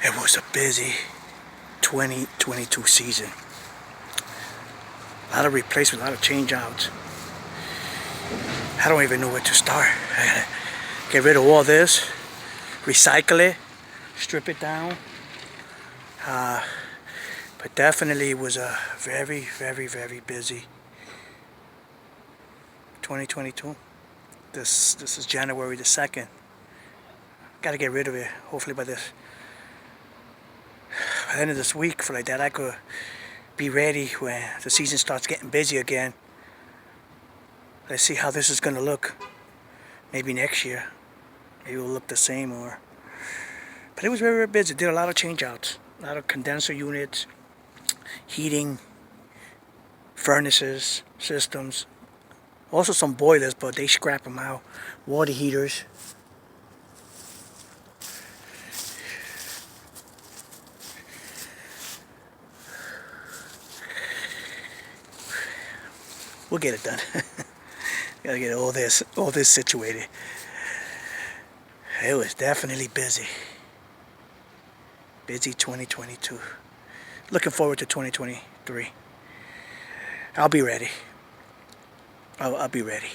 It was a busy 2022 season. A lot of replacement, a lot of change outs. I don't even know where to start. I gotta get rid of all this, recycle it, strip it down. But definitely it was a very, very, very busy 2022. This is January the 2nd. Gotta get rid of it. Hopefully by the end of this week, for like that, I could be ready when the season starts getting busy again. Let's see how this is gonna look. Maybe next year, maybe it will look the same. But it was very, very busy. Did a lot of change outs, a lot of condenser units, heating, furnaces, systems. Also some boilers, but they scrap them out. Water heaters. We'll get it done. Gotta get all this situated. It was definitely busy. Busy 2022. Looking forward to 2023. I'll be ready. I'll be ready.